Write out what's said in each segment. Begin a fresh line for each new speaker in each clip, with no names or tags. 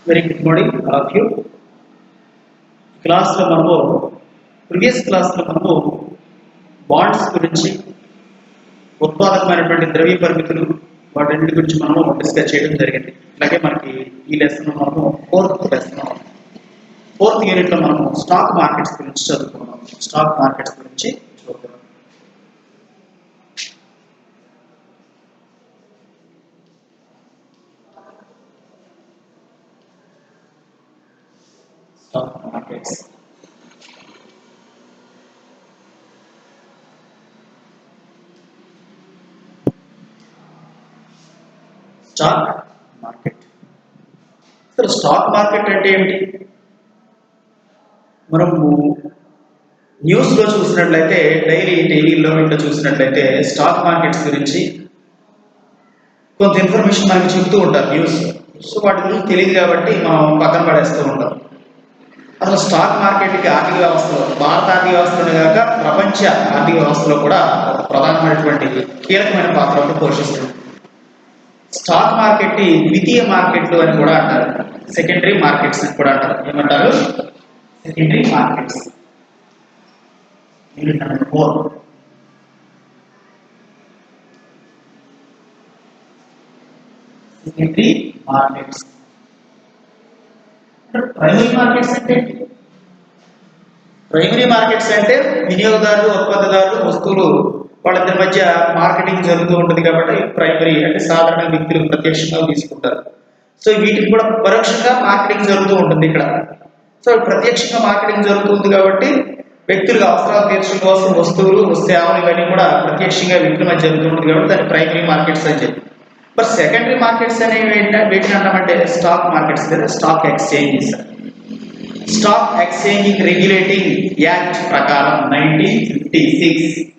Very good morning all of you. క్లాస్లో మనము previous క్లాస్లో మనము బాండ్స్ గురించి, ఉత్పాదకమైనటువంటి ద్రవ్య పరిమితులు, వాటి గురించి మనము డిస్కస్ చేయడం జరిగింది. అలాగే మనకి ఈ లెసన్ మనము ఫోర్త్ యూనిట్లో మనము స్టాక్ మార్కెట్స్ గురించి చదువుకున్నాం. స్టాక్ మార్కెట్స్ గురించి చూద్దాం. స్టాక్ మార్కెట్స్ స్టాక్ మార్కెట్ అసలు స్టాక్ మార్కెట్ అంటే ఏమిటి? మనము న్యూస్లో చూసినట్లయితే, టీవీలో ఇట్లా చూసినట్లయితే స్టాక్ మార్కెట్స్ గురించి కొంత ఇన్ఫర్మేషన్ మనకి చెప్తూ ఉంటారు న్యూస్. సో వాటి గురించి తెలియదు కాబట్టి మనం పక్కన పడేస్తూ ఉంటాం. అసలు స్టాక్ మార్కెట్కి ఆర్థిక వ్యవస్థలో, భారత ఆర్థిక వ్యవస్థలోనే కాక ప్రపంచ ఆర్థిక వ్యవస్థలో కూడా ఒక ప్రధానమైనటువంటి కీలకమైన పాత్రను పోషిస్తుంది. స్టాక్ మార్కెట్ ని ద్వితీయ మార్కెట్లు అని కూడా అంటారు, సెకండరీ మార్కెట్స్ అని కూడా అంటారు. ఏమంటారు? Secondary markets. Secondary markets. Primary markets అంటే వినియోగదారులు, ఉత్పత్తిదారులు, వస్తువులు వాళ్ళిద్దరి మధ్య మార్కెటింగ్ జరుగుతూ ఉంటుంది కాబట్టి ప్రైమరీ అంటే సాధారణ వ్యక్తులు ప్రత్యక్షంగా తీసుకుంటారు. సో వీటికి కూడా పరోక్షంగా మార్కెటింగ్ జరుగుతూ ఉంటుంది ఇక్కడ. సో ప్రత్యక్షంగా మార్కెటింగ్ జరుగుతుంది కాబట్టి వ్యక్తులకు అవసరాలు తీర్చడం కోసం వస్తువులు, సేవలు ఇవన్నీ కూడా ప్రత్యక్షంగా వ్యక్తుల మధ్య జరుగుతూ ఉంటుంది కాబట్టి దాన్ని ప్రైమరీ మార్కెట్స్ అని చెప్పి. బట్ సెకండరీ మార్కెట్స్ అనేవి వీటిని అంటామంటే స్టాక్ మార్కెట్స్ లేదా stock exchanges. Stock exchanging regulating act ప్రకారం 1956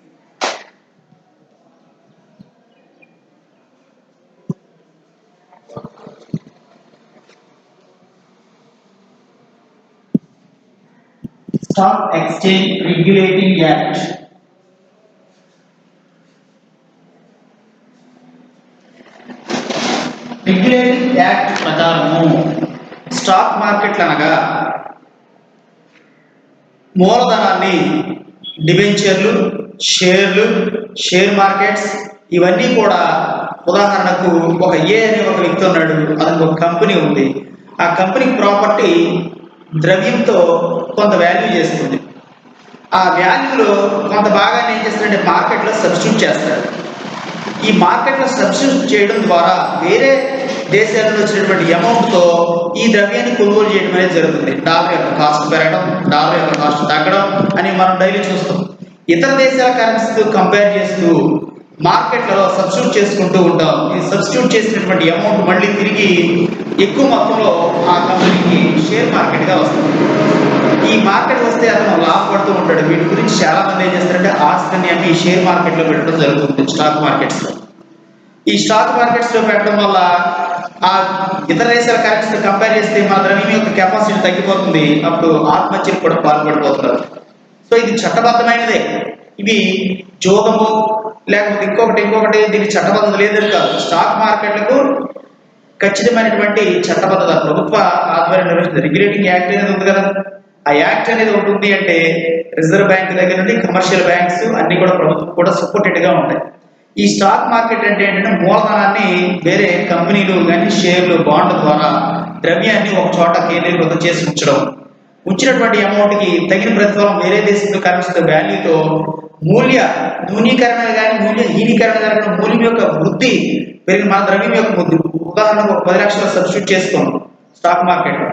స్టాక్ ఎక్స్చేంజ్ రెగ్యులేటింగ్ యాక్ట్ ప్రకారము స్టాక్ మార్కెట్లు అనగా మూలధనాన్ని, డిబెంచర్లు, షేర్లు, షేర్ మార్కెట్స్ ఇవన్నీ కూడా, ఉదాహరణకు ఒక ఏ అనే ఒక వ్యక్తి ఉన్నాడు, అతనికి ఒక కంపెనీ ఉంది. ఆ కంపెనీ ప్రాపర్టీ ద్రవ్యంతో కొంత వాల్యూ చేస్తుంది. ఆ వాల్యూలో కొంత భాగాన్ని ఏం చేస్తాడంటే మార్కెట్లో సబ్స్టిట్యూట్ చేస్తాడు. ఈ మార్కెట్లో సబ్స్టిట్యూట్ చేయడం ద్వారా వేరే దేశాల నుంచి వచ్చినటువంటి అమౌంట్తో ఈ ద్రవ్యాన్ని కొనుగోలు చేయడం అనేది జరుగుతుంది. డాలర్ యొక్క కాస్ట్ పెరగడం, డాలర్ యొక్క కాస్ట్ తగ్గడం అని మనం డైలీ చూస్తాం. ఇతర దేశాల కరెన్సీతో కంపేర్ చేస్తూ మార్కెట్లలో సబ్స్టిట్యూట్ చేసుకుంటూ ఉంటాం. ఈ సబ్స్టిట్యూట్ చేసినటువంటి అమౌంట్ మళ్ళీ తిరిగి ఎక్కువ మొత్తంలో ఆ కంపెనీకి షేర్ మార్కెట్గా వస్తుంది. ఈ మార్కెట్ వస్తే అతను లాభపడుతూ ఉంటాడు. వీటి గురించి చాలా మంది ఏం చేస్తారంటే ఆస్తిని అమ్మి షేర్ మార్కెట్లో పెట్టడం జరుగుతుంది. స్టాక్ మార్కెట్స్లో ఈ స్టాక్ మార్కెట్స్లో పెట్టడం వల్ల ఆ ఇతర దేశాల కరెన్సీతో కంపేర్ చేస్తే మన ద్రవ్యం యొక్క కెపాసిటీ తగ్గిపోతుంది. అప్పుడు ఆత్మహత్యకు కూడా పాల్పడిపోతున్నారు. సో ఇది చట్టబద్ధమైనదే. ఇవి జోదము లేకపోతే ఇంకొకటి దీనికి చట్టబద్ధత లేదని కాదు. స్టాక్ మార్కెట్లకు ఖచ్చితమైనటువంటి చట్టబద్ధత ప్రభుత్వ ఆధ్వర్యం నిర్వహించిన రెగ్యులేటింగ్ యాక్ట్ అనేది ఉంది కదా. ఆ యాక్ట్ అనేది ఉంటుంది అంటే రిజర్వ్ బ్యాంక్ దగ్గర నుండి కమర్షియల్ బ్యాంక్స్ అన్ని కూడా ప్రభుత్వం కూడా సపోర్టెడ్గా ఉంటాయి. ఈ స్టాక్ మార్కెట్ అంటే ఏంటంటే మూలధనాన్ని వేరే కంపెనీలు కానీ షేర్లు, బాండ్ ద్వారా ద్రవ్యాన్ని ఒక చోట కేంద్రీకృతం చేసి ఉంచినటువంటి అమౌంట్కి తగిన ప్రతిఫలం వేరే దేశంలో కరెన్సీ వాల్యూతో మూల్య న్యూనీకరణ కానీ మూల్యహీనీకరణ జరగడం, మూల్యం యొక్క వృద్ధి పెరిగిన మన ద్రవ్యం యొక్క వృద్ధి. ఉదాహరణకు ఒక 10 లక్షలు సబ్స్టిట్యూట్ చేసుకోండి స్టాక్ మార్కెట్లో.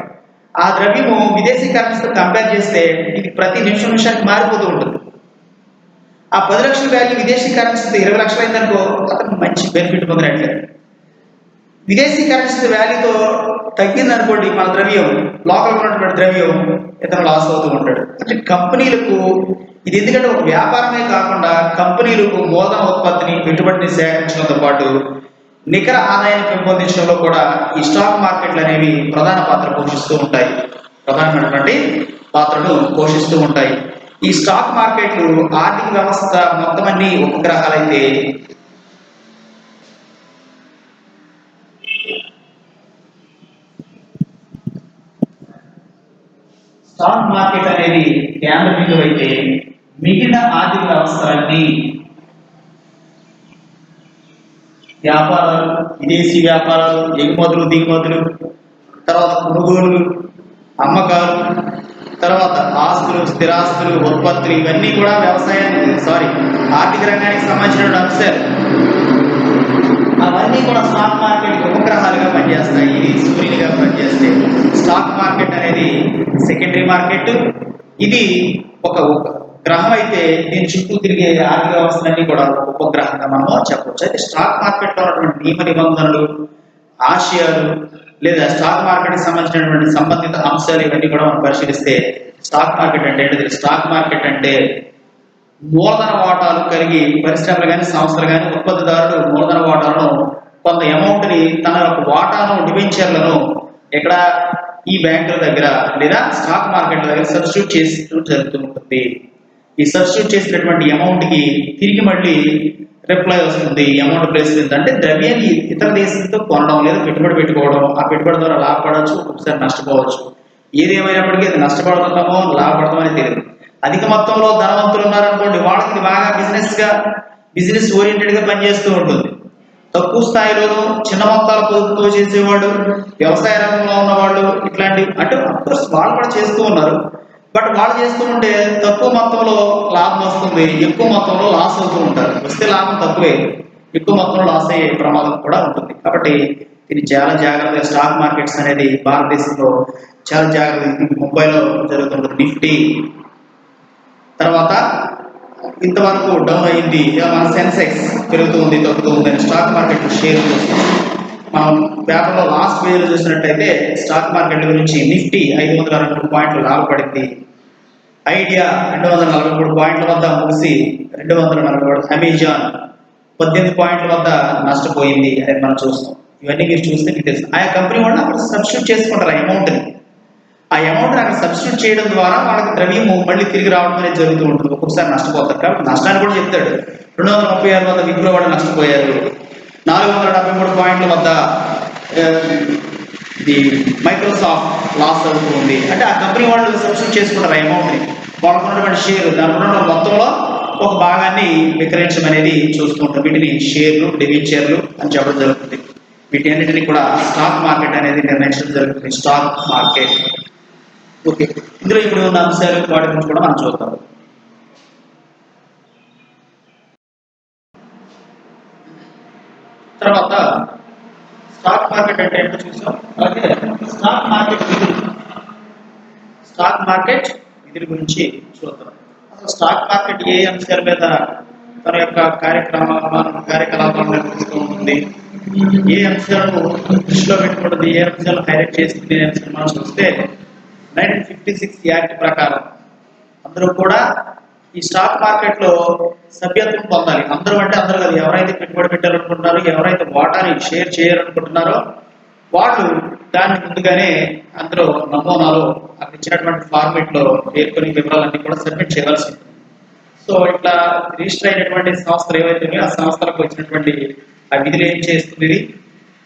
ఆ ద్రవ్యము విదేశీ కరెన్సీతో కంపేర్ చేస్తే ఇది ప్రతి నిమిషానికి మారిపోతూ ఉంటుంది. ఆ 10 లక్షల వాల్యూ విదేశీ కరెన్సీతో 20 లక్షలు అయిందనుకో అతను మంచి బెనిఫిట్ పొందినట్లే. విదేశీ కరెన్సీ వాల్యూతో తగ్గిందనుకోండి మన ద్రవ్యం, లోకల్ ఉన్నటువంటి ద్రవ్యం, ఇతను లాస్ అవుతూ ఉంటాడు. అంటే కంపెనీలకు ఇది ఎందుకంటే ఒక వ్యాపారమే కాకుండా కంపెనీలకు మూలధన ఉత్పత్తిని, పెట్టుబడిని సేకరించడంతో పాటు నికర ఆదాయాన్ని పెంపొందించడంలో కూడా ఈ స్టాక్ మార్కెట్లు అనేవి ప్రధానమైనటువంటి పాత్రను పోషిస్తూ ఉంటాయి. ఈ స్టాక్ మార్కెట్లు ఆర్థిక వ్యవస్థ మొత్తం అన్ని ఉపగ్రహాలైతే స్టాక్ మార్కెట్ అనేది కేంద్ర బిందువు అయితే మిగిలిన ఆర్థిక వ్యవస్థలన్నీ వ్యాపారాలు, విదేశీ వ్యాపారాలు, ఎగుమతులు దిగుమతులు, తర్వాత కొనుగోలు అమ్మకాలు, తర్వాత ఆస్తులు స్థిరాస్తులు ఉత్పత్తులు ఇవన్నీ కూడా ఆర్థిక రంగానికి సంబంధించిన అంశాలు. అవన్నీ కూడా స్టాక్ మార్కెట్ ఉపగ్రహాలుగా పనిచేస్తాయి. ఇది సూర్యునిగా పనిచేస్తే స్టాక్ మార్కెట్ అనేది సెకండరీ మార్కెట్. ఇది ఒక గ్రహం అయితే దీని చుట్టూ తిరిగే ఆర్థిక వ్యవస్థలన్నీ కూడా ఉపగ్రహంగా మనము చెప్పవచ్చు. అయితే స్టాక్ మార్కెట్లో ఉన్నటువంటి నియమ నిబంధనలు, ఆశయాలు లేదా స్టాక్ మార్కెట్కి సంబంధించినటువంటి సంబంధిత అంశాలు ఇవన్నీ కూడా మనం పరిశీలిస్తే స్టాక్ మార్కెట్ అంటే ఏంటంటే స్టాక్ మార్కెట్ అంటే మూలధన వాటాలు కలిగి పరిశ్రమలు కానీ సంస్థలు కానీ ఉత్పత్తిదారుడు మూలధన వాటాలను కొంత అమౌంట్ని తన యొక్క వాటాను డిబెంచర్లను ఇక్కడ ఈ బ్యాంకుల దగ్గర లేదా స్టాక్ మార్కెట్ల దగ్గర సబ్స్టిట్యూట్ చేస్తూ జరుగుతూ ఉంటుంది. ఈ సబ్స్టిట్యూట్ చేసినటువంటి అమౌంట్కి తిరిగి మళ్ళీ రిప్లై వస్తుంది. అమౌంట్ ప్లేస్ అంటే ద్రవ్యాన్ని ఇతర దేశంతో కొనడం లేదా పెట్టుబడి పెట్టుకోవడం, ఆ పెట్టుబడి ద్వారా లాభపడవచ్చు, ఒకసారి నష్టపోవచ్చు. ఏదేమైనప్పటికీ అది నష్టపడుతున్నామో లాభపడతామో అని తెలియదు. అధిక మొత్తంలో ధనవంతులు ఉన్నారనుకోండి, వాళ్ళకి బాగా బిజినెస్ ఓరియంటెడ్గా పనిచేస్తూ ఉంటుంది. తక్కువ స్థాయిలోనూ చిన్న మొత్తాల పొదుపుతో చేసేవాడు, వ్యవసాయ రంగంలో ఉన్నవాళ్ళు ఇట్లాంటి అంటే అఫ్కోర్స్ వాళ్ళు కూడా చేస్తూ ఉన్నారు. బట్ వాళ్ళు చేస్తూ ఉంటే తక్కువ మొత్తంలో లాభం వస్తుంది, ఎక్కువ మొత్తంలో లాస్ అవుతూ ఉంటారు. వస్తే లాభం తక్కువే, ఎక్కువ మొత్తంలో లాస్ అయ్యే ప్రమాదం కూడా ఉంటుంది. కాబట్టి ఇది చాలా జాగ్రత్తగా స్టాక్ మార్కెట్స్ అనేది భారతదేశంలో చాలా జాగ్రత్త. ముంబైలో జరుగుతుంది నిఫ్టీ, తర్వాత ఇంతవరకు డౌన్ అయింది, మన సెన్సెక్స్ పెరుగుతుంది తగ్గుతుంది అని స్టాక్ మార్కెట్ షేర్ మనం పేపర్లో లాస్ట్ పేజీలో చూసినట్టయితే స్టాక్ మార్కెట్ గురించి నిఫ్టీ 523 పాయింట్లు లాభపడింది. ఐడియా 243 పాయింట్ల వద్ద ముగిసి 240, అమెజాన్ 18 పాయింట్ల వద్ద నష్టపోయింది అనేది మనం చూస్తాం. ఇవన్నీ మీరు చూస్తే మీకు తెలుసు. ఆయా కంపెనీ వాళ్ళు అక్కడ సబ్స్టిట్యూట్ చేసుకుంటారు ఆ అమౌంట్ని అక్కడ సబ్స్టిట్యూట్ చేయడం ద్వారా వాళ్ళకి ద్రవ్యం మళ్ళీ తిరిగి రావడం అనేది జరుగుతూ ఉంటుంది. ఒక్కొక్కసారి నష్టపోతారు కాబట్టి నష్టాన్ని కూడా చెప్తాడు. 236 వద్ద విప్రో వాళ్ళు నష్టపోయారు. 473 పాయింట్ల వద్ద ఇది మైక్రోసాఫ్ట్ లాస్ అవుతుంది. అంటే ఆ కంపెనీ వాళ్ళు సబ్స్టిట్యూట్ చేసుకుంటారు ఆ అమౌంట్ని. వాళ్ళకు ఉన్నటువంటి షేర్ దాని ఉన్న మొత్తంలో ఒక భాగాన్ని విక్రయించడం అనేది చూస్తూ ఉంటారు. వీటిని షేర్లు, డిబెంచర్లు అని చెప్పడం జరుగుతుంది. వీటి అన్నింటినీ కూడా స్టాక్ మార్కెట్ అనేది నిర్ణయించడం జరుగుతుంది. Stock market okay. ఇందులో ఇప్పుడు ఉన్న అంశాలు వాటి గురించి కూడా మనం చూద్దాం. తర్వాత స్టాక్ మార్కెట్ అంటే ఏంటో చూసాం. అలాగే స్టాక్ మార్కెట్ విధుల గురించి చూద్దాం. అసలు స్టాక్ మార్కెట్ ఏ అంశాల మీద తన యొక్క కార్యకలాపాలను నిర్వహిస్తూ ఉంటుంది, ఏ అంశాలను దృష్టిలో పెట్టుకుంటుంది, ఏ అంశాలను హైలైట్ చేస్తుంది అని మనం చూస్తే 1956 యాక్ట్ ప్రకారం అందరూ కూడా ఈ స్టాక్ మార్కెట్లో సభ్యత్వం పొందాలి. అందరూ అంటే అందరూ కాదు, ఎవరైతే పెట్టుబడి పెట్టాలనుకుంటున్నారో, ఎవరైతే వాటాని షేర్ చేయాలనుకుంటున్నారో వాళ్ళు దాన్ని ముందుగానే అందరూ నమూనాలో అక్కడ ఇచ్చినటువంటి ఫార్మేట్లో పేర్కొని వివరాలన్నీ కూడా సబ్మిట్ చేయవలసి ఉంటుంది. సో ఇట్లా రిజిస్టర్ అయినటువంటి సంస్థలు ఏవైతే ఉన్నాయో ఆ సంస్థలకు వచ్చినటువంటి ఆ విధులు ఏం చేస్తుంది,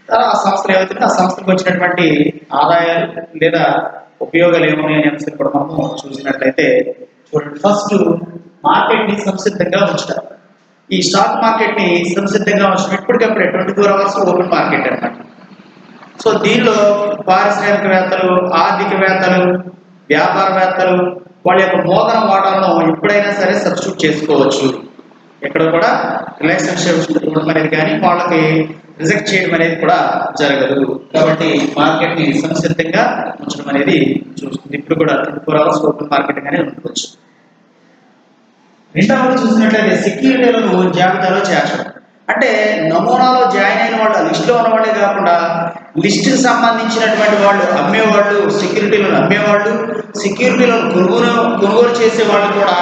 ఆ సంస్థలు ఏవైతే ఆ సంస్థలకు వచ్చినటువంటి ఆదాయాలు లేదా ఉపయోగాలు ఏమున్నాయని అంశం కూడా మనము చూసినట్లయితే చూడండి. ఫస్ట్ మార్కెట్ని సంసిద్ధంగా ఉంచుతారు. ఈ స్టాక్ మార్కెట్ని సంసిద్ధంగా ఉంచడం ఇప్పటికప్పుడే 24 అవర్స్ ఓపెన్ మార్కెట్ అన్నమాట. సో దీనిలో పారిశ్రామికవేత్తలు, ఆర్థికవేత్తలు, వ్యాపారవేత్తలు వాళ్ళ యొక్క మూలధన వాటాలను ఎప్పుడైనా సరే సబ్స్టిట్యూట్ చేసుకోవచ్చు. ఎక్కడ కూడా రిలాక్సేషన్ ఇవ్వడం అనేది కానీ వాళ్ళకి రిజెక్ట్ చేయడం అనేది కూడా జరగదు. కాబట్టి మార్కెట్ని సంసిద్ధంగా ఉంచడం అనేది చూస్తుంది. ఇప్పుడు కూడా 24 అవర్స్ ఓపెన్ మార్కెట్ గానే ఉండవచ్చు. రెండవది చూసినట్లయితే సెక్యూరిటీలను జాబితాలో చేర్చడం. అంటే నమూనాలో జాయిన్ అయిన వాళ్ళు లిస్టులో ఉన్న వాళ్ళే కాకుండా లిస్టుకి సంబంధించినటువంటి వాళ్ళు అమ్మేవాళ్ళు, సెక్యూరిటీలను అమ్మేవాళ్ళు, సెక్యూరిటీలను కొనుగోలు చేసే వాళ్ళు కూడా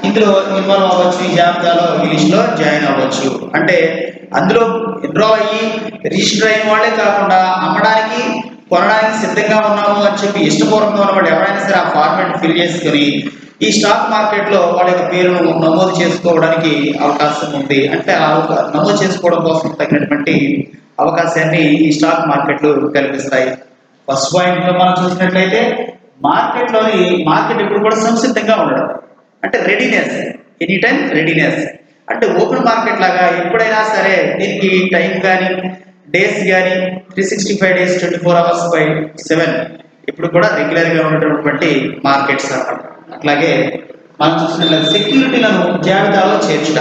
ఇందులో ఇన్వాల్వ్ అవ్వచ్చు. ఈ జాబితాలో ఈ లిస్టులో జాయిన్ అవ్వచ్చు. అంటే అందులో ఎన్రోల్ అయ్యి రిజిస్టర్ అయిన వాళ్ళే కాకుండా అమ్మడానికి, కొనడానికి సిద్ధంగా ఉన్నాము అని చెప్పి ఇష్టపూర్వకంగా ఉన్న వాళ్ళు ఎవరైనా సరే ఆ ఫార్మాట్ ఫిల్ చేసుకుని ఈ స్టాక్ మార్కెట్లో వాళ్ళ యొక్క పేరును నమోదు చేసుకోవడానికి అవకాశం ఉంది. అంటే నమోదు చేసుకోవడం కోసం తగినటువంటి అవకాశాన్ని ఈ స్టాక్ మార్కెట్లు కల్పిస్తాయి. ఫస్ట్ పాయింట్లో మనం చూసినట్లయితే మార్కెట్ ఇప్పుడు కూడా సంసిద్ధంగా ఉండడం అంటే రెడీనెస్, ఎనీ టైం రెడీనెస్. అంటే ఓపెన్ మార్కెట్ లాగా ఎప్పుడైనా సరే దీనికి టైం కానీ డేస్ కానీ 365 days 24 hours/7 ఇప్పుడు కూడా రెగ్యులర్గా ఉన్నటువంటి మార్కెట్స్ అన్నమాట. అట్లాగే మనం చూసినట్లయితే సెక్యూరిటీలను జాబితాలో చేర్చుట.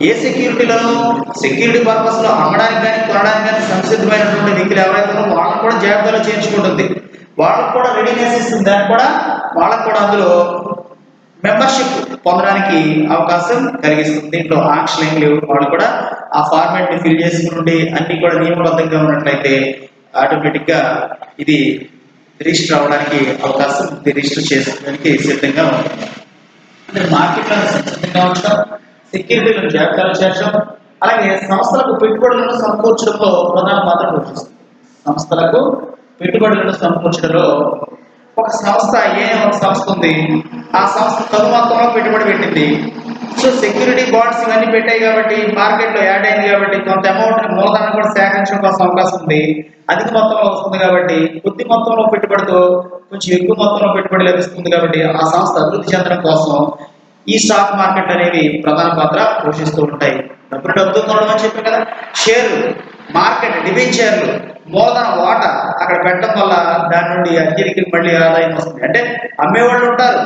ఏ సెక్యూరిటీలను సెక్యూరిటీ పర్పస్ లో అమ్మడానికి కానీ కొనడానికి కానీ సంసిద్ధమైనటువంటి వ్యక్తులు ఎవరైతే ఉన్నారో వాళ్ళని కూడా జాబితాలో చేర్చుకుంటుంది. వాళ్ళకు కూడా రెడీనెస్ ఇస్తుంది. దానికి కూడా వాళ్ళకు కూడా అందులో మెంబర్షిప్ పొందడానికి అవకాశం కలిగిస్తుంది. దీంట్లో ఆంక్షలు ఏం లేవు. వాళ్ళు కూడా ఆ ఫార్మాట్ ని ఫిల్ చేసుకుంటే అన్ని కూడా నియమబద్ధంగా ఉన్నట్లయితే ఆటోమేటిక్ గా ఇది రిజిస్టర్ అవ్వడానికి అవకాశం ఉంది, రిజిస్టర్ చేసుకోవడానికి సిద్ధంగా ఉంటుంది. అంటే మార్కెట్లను సిద్ధంగా ఉంచడం, సెక్యూరిటీలను జాబితాలో చేర్చడం, అలాగే సంస్థలకు పెట్టుబడులను సమకూర్చడంలో ప్రధాన పాత్ర పోషిస్తుంది. సంస్థలకు పెట్టుబడులను సమకూర్చడంలో ఒక సంస్థ ఉంది, ఆ సంస్థ తగు మొత్తంలో పెట్టుబడి పెట్టింది. సో సెక్యూరిటీ బాండ్స్ ఇవన్నీ పెట్టాయి కాబట్టి మార్కెట్లో యాడ్ అయింది కాబట్టి కొంత అమౌంట్ మూలధనం కూడా సేకరించడం కోసం అవకాశం ఉంది. అధిక మొత్తంలో వస్తుంది కాబట్టి కొద్ది మొత్తంలో పెట్టుబడితో కొంచెం ఎక్కువ మొత్తంలో పెట్టుబడి లభిస్తుంది కాబట్టి ఆ సంస్థ అభివృద్ధి చెందడం కోసం ఈ స్టాక్ మార్కెట్ అనేవి ప్రధాన పాత్ర పోషిస్తూ ఉంటాయి. డబ్బుతో కొనడం అని చెప్పారు కదా. షేర్లు, మార్కెట్, డిబెంచర్లు, మూలధన వాటా అక్కడ పెట్టడం వల్ల దాని నుండి అత్యధిక మళ్ళీ ఆదాయం వస్తుంది. అంటే అమ్మేవాళ్ళు ఉంటారు,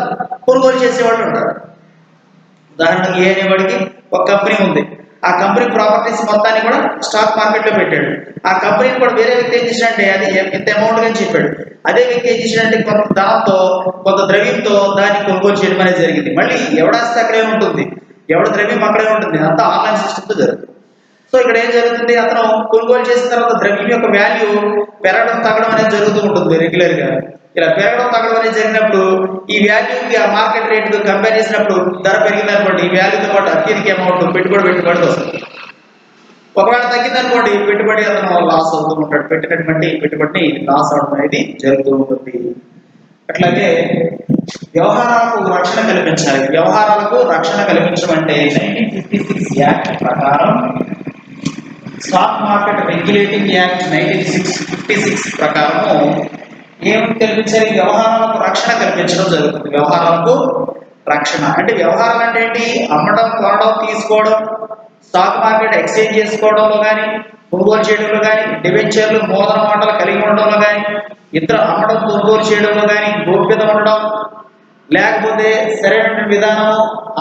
కొనుగోలు చేసేవాళ్ళు ఉంటారు. ఉదాహరణకి ఏ అనేవాడికి ఒక కంపెనీ ఉంది, ఆ కంపెనీ ప్రాపర్టీస్ మొత్తాన్ని కూడా స్టాక్ మార్కెట్ లో పెట్టాడు. ఆ కంపెనీని కూడా వేరే వ్యక్తి ఏం చేసినట్టే అది ఎంత అమౌంట్ అని చెప్పాడు. అదే వ్యక్తి ఏం చేసినట్టే కొంత ధనంతో కొంత ద్రవ్యంతో దాన్ని కొనుగోలు చేయడం అనేది జరిగింది. మళ్ళీ ఎవడాస్తే అక్కడే ఉంటుంది, ఎవడ ద్రవ్యం అక్కడే ఉంటుంది, అంతా ఆన్లైన్ సిస్టమ్తో జరుగుతుంది. సో ఇక్కడ ఏం జరుగుతుంది, అతను కొనుగోలు చేసిన తర్వాత ద్రవ్యం యొక్క వాల్యూ పెరగడం తగ్గడం అనేది జరుగుతూ ఉంటుంది రెగ్యులర్ గా. ఇలా పెరగడం తగ్గడం అనేది జరిగినప్పుడు ఈ వాల్యూకి ఆ మార్కెట్ రేట్ కంపేర్ చేసినప్పుడు ధర పెరిగిందనుకోండి, ఈ వాల్యూతో పాటు అత్యధిక అమౌంట్ పెట్టుబడి వస్తుంది. ఒకవేళ తగ్గిందనుకోండి పెట్టుబడి అతను లాస్ అవుతూ ఉంటాడు, పెట్టినటువంటి పెట్టుబడిని లాస్ అవడం అనేది జరుగుతూ ఉంటుంది. అట్లాగే వ్యవహారాలకు రక్షణ కల్పించాలి. వ్యవహారాలకు రక్షణ కల్పించడం అంటే 1956 యాక్ట్ ప్రకారం, స్టాక్ మార్కెట్ రెగ్యులేటింగ్ యాక్ట్ 1956 ప్రకారము ఏమి కల్పించాలి, వ్యవహారాలకు రక్షణ కల్పించడం జరుగుతుంది. వ్యవహారాలకు రక్షణ అంటే వ్యవహారాలు అంటే ఏంటి, అమ్మడం, కొనడం, తీసుకోవడం, స్టాక్ మార్కెట్ ఎక్స్చేంజ్ చేసుకోవడంలో కానీ, కొనుగోలు చేయడంలో కానీ, డిబెంచర్లు, మూలధన వాటాలు కలిగి ఉండడంలో కానీ, ఇతర అమ్మడం, కొనుగోలు చేయడంలో కానీ గోప్యత ఉండడం, లేకపోతే సరైనటువంటి విధానం,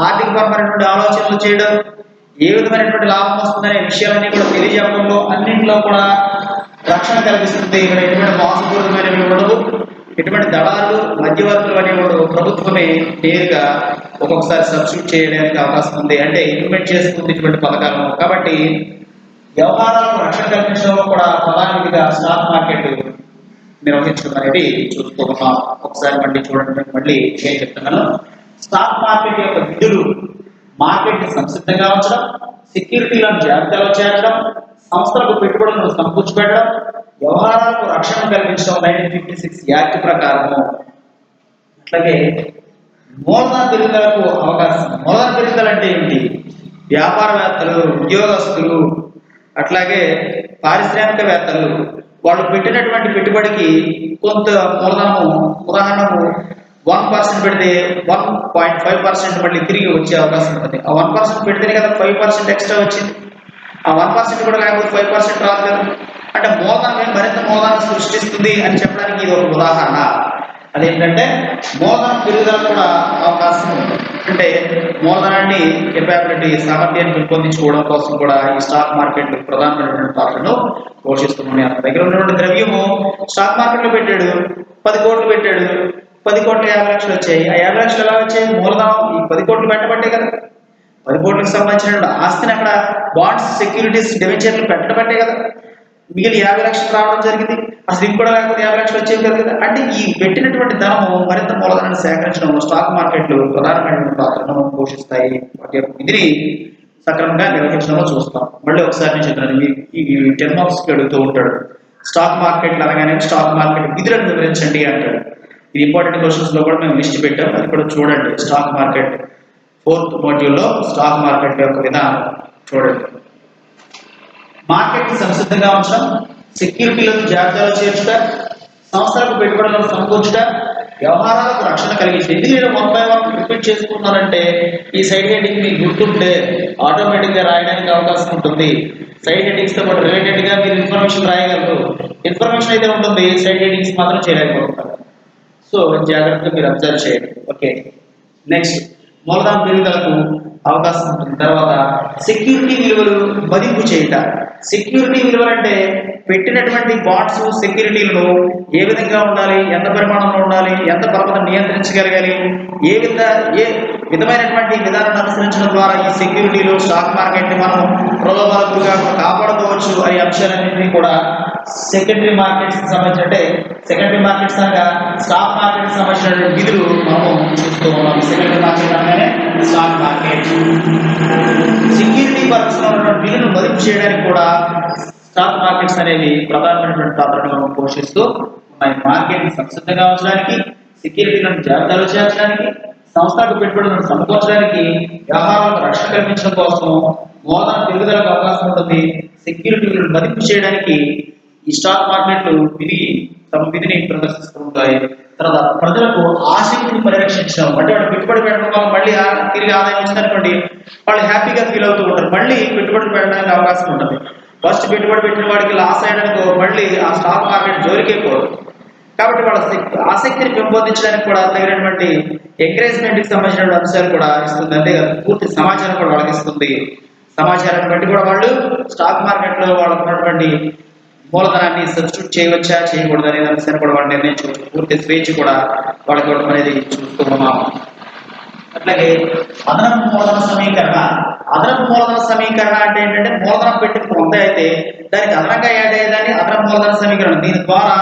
ఆర్థికపరమైనటువంటి ఆలోచనలు చేయడం, ఏ విధమైనటువంటి లాభం వస్తుందనే విషయాలన్నీ కూడా తెలియజేయడంలో అన్నింటిలో కూడా రక్షణ కల్పిస్తుంది. ఇక్కడ ఎటువంటి మోసపూరితమైనవి ఉండవు, ఎటువంటి దళాలు, మధ్యవర్తులు అనేవి ఉండవు. ప్రభుత్వమే నేరుగా ఒక్కొక్కసారి సబ్స్టిట్యూట్ చేయడానికి అవకాశం ఉంది, అంటే ఇంప్లిమెంట్ చేస్తుంది ఇటువంటి పథకాలను. కాబట్టి వ్యవహారాలకు రక్షణ కల్పించడంలో కూడా ప్రధాన విధిగా స్టాక్ మార్కెట్ నిర్వహించడం అనేది చూసుకుంటున్నాం. ఒకసారి మళ్ళీ చూడండి, మళ్ళీ ఏం చెప్తున్నాను. స్టాక్ మార్కెట్ యొక్క విధులు మార్కెట్ సంసిద్ధంగా ఉంచడం, సెక్యూరిటీలను జాబితాలో చేర్చడం, సంస్థలకు పెట్టుబడులను సమకూర్చిపెట్టడం, వ్యవహారాలకు రక్షణ కల్పించడం 1956 యాక్ట్ ప్రకారము. అట్లాగే మూలధన పెరుగుదలకు అవకాశం. మూలధన పెరుగుదల అంటే ఏమిటి, వ్యాపారవేత్తలు, ఉద్యోగస్తులు, అట్లాగే పారిశ్రామికవేత్తలు వాళ్ళు పెట్టినటువంటి పెట్టుబడికి కొంత మూలధనము, ఉదాహరణకు 1% పెడితే 1.5% మళ్ళీ తిరిగి వచ్చే అవకాశం ఉంటుంది. ఆ 1% పెడితేనే కదా 5% ఎక్స్ట్రా వచ్చింది. ఆ 1% కూడా లేకపోతే 5% రాదు కదా. అంటే మూలధనం మరింత మూలధనం సృష్టిస్తుంది అని చెప్పడానికి ఇది ఒక ఉదాహరణ. అదేంటంటే మూలధనం పెరుగుదల కూడా అవకాశం ఉంది. అంటే మూలధనాన్ని కెపాబిలిటీ, సామర్థ్యాన్ని పెంపొందించుకోవడం కోసం కూడా ఈ స్టాక్ మార్కెట్ ప్రధానమైనటువంటి పాత్రను పోషిస్తున్నాయి. అతని దగ్గర ఉన్నటువంటి ద్రవ్యము స్టాక్ మార్కెట్లో పెట్టాడు, 10 కోట్లు పెట్టాడు, 10 కోట్ల 50 లక్షలు వచ్చాయి. ఆ 50 లక్షలు ఎలా వచ్చాయి, మూలధనం ఈ 10 కోట్లు పెట్టబట్టే కదా. 10 కోట్లకు సంబంధించిన ఆస్తిని అక్కడ బాండ్స్, సెక్యూరిటీస్, డిబెంచర్లు పెట్టబట్టే కదా మిగిలిన 50 లక్షలు రావడం జరిగింది. అసలు ఇంకోటి లేకపోతే 50 లక్షలు వచ్చేవి కదా. అంటే ఈ పెట్టినటువంటి ధనము మరింత మూలధనాన్ని సేకరించడంలో స్టాక్ మార్కెట్లు ప్రధానమైనటువంటి పాత్రను పోషిస్తాయి. వాటి యొక్క విధిని సక్రమంగా నిర్వహించడంలో చూస్తాం. మళ్ళీ ఒకసారి నేను చెప్తున్నాను, ఈ 10 మార్క్స్కి అడుగుతూ ఉంటాడు. స్టాక్ మార్కెట్లు అనగానే స్టాక్ మార్కెట్ విధులను వివరించండి అంటాడు. ఇది ఇంపార్టెంట్ క్వశ్చన్స్ లో కూడా మేము లిస్ట్ పెట్టాం, అది కూడా చూడండి. స్టాక్ మార్కెట్ 4th మాడ్యూల్లో స్టాక్ మార్కెట్ యొక్క విధానం చూడండి. మార్కెట్ సంసిద్ధంగా ఉంచడం, సెక్యూరిటీలను జాబితాలో చేర్చుట, సంస్థలకు పెట్టుబడులను సమకూర్చుట, వ్యవహారాలకు రక్షణ కలిగించి ఎందుకు నేను 1 by 1 రిపీట్ చేసుకున్నానంటే ఈ సైడ్ హెడ్డింగ్ మీకు గుర్తుంటే ఆటోమేటిక్గా రాయడానికి అవకాశం ఉంటుంది. సైడ్ హెడ్డింగ్స్ తో పాటు రిలేటెడ్ గా మీరు ఇన్ఫర్మేషన్ రాయగలరు. ఇన్ఫర్మేషన్ అయితే ఉంటుంది, సైడ్ హెడ్డింగ్స్ మాత్రం చేయలేకపోతారు. సో జాగ్రత్తగా మీరు అబ్జర్వ్ చేయండి. ఓకే, నెక్స్ట్ మూలధన పెరుగుదలకు అవకాశం ఉంటుంది. తర్వాత సెక్యూరిటీ విలువలు మదింపు చేయుట. సెక్యూరిటీ విలువలు అంటే పెట్టినటువంటి బాండ్స్ సెక్యూరిటీలను ఏ విధంగా ఉండాలి, ఎంత పరిమాణంలో ఉండాలి, ఎంత పరపతిని నియంత్రించగలగాలి, ఏ విధమైనటువంటి విధానాన్ని అనుసరించడం ద్వారా ఈ సెక్యూరిటీలు స్టాక్ మార్కెట్ ని మనం ప్రలోభాలుగా కాపాడుకోవచ్చు అనే అంశాలన్నింటినీ కూడా సెకండరీ మార్కెట్స్ సంబంధించి, అంటే సెకండరీ మార్కెట్స్ అనగా స్టాక్ మార్కెట్ సంబంధించిన విధులు మనం చూస్తూ ఉన్నాం. సెకండరీ మార్కెట్ అనగానే స్టాక్ మార్కెట్. సెక్యూరిటీ పర్పస్ లో ఉన్నటువంటి విధులను మదింపు చేయడానికి కూడా స్టాక్ మార్కెట్స్ అనేవి ప్రధానమైనటువంటి పాత్రను పోషిస్తూ ఉన్నాయి. మార్కెట్ సంసిద్ధంగా ఉంచడానికి, సెక్యూరిటీలను జాబితాలో చేర్చడానికి, సంస్థలకు పెట్టుబడులను సమకూర్చడానికి, వ్యవహారాలకు రక్షణ కల్పించడం కోసం మూలధన పెరుగుదలకు అవకాశం ఉంటుంది. సెక్యూరిటీలను మదింపు చేయడానికి ఈ స్టాక్ మార్కెట్లు తమ విధిని ప్రదర్శిస్తూ ఉంటాయి. తర్వాత ప్రజలకు ఆసక్తిని పరిరక్షించడం, అంటే వాళ్ళు పెట్టుబడి పెట్టడం వల్ల మళ్ళీ తిరిగి ఆదాయం వచ్చినటువంటి వాళ్ళు హ్యాపీగా ఫీల్ అవుతూ ఉంటారు. మళ్ళీ పెట్టుబడి పెట్టడానికి అవకాశం ఉంటుంది. ఫస్ట్ పెట్టుబడి పెట్టిన వాడికి లాస్ అయ్యడానికి మళ్ళీ ఆ స్టాక్ మార్కెట్ జోలికే పోదు. కాబట్టి వాళ్ళ ఆసక్తిని పెంపొందించడానికి కూడా తగినటువంటి ఎంకరేజ్మెంట్ కి సంబంధించిన అంశాలు కూడా ఇస్తుంది. అంతేకాదు పూర్తి సమాచారం కూడా వాళ్ళకి ఇస్తుంది. సమాచారాన్ని బట్టి కూడా వాళ్ళు స్టాక్ మార్కెట్ లో వాళ్ళకు ఉన్నటువంటి మూలధనాన్ని సబ్స్టిట్యూట్ చేయవచ్చా చేయకూడదు అనే అంశాన్ని కూడా వాళ్ళు నిర్ణయించుకోవచ్చు. పూర్తి స్వేచ్ఛ కూడా వాళ్ళకి ఇవ్వడం అనేది చూస్తూ ఉన్నాం. అట్లాగే అదనపు మూలధన సమీకరణ. అదనపు మూలధన సమీకరణ అంటే ఏంటంటే మూలధనం పెట్టిన కొంత అయితే దానికి అదనంగా యాడ్ అయ్యేదాన్ని అదనపు మూలధన సమీకరణ. దీని ద్వారా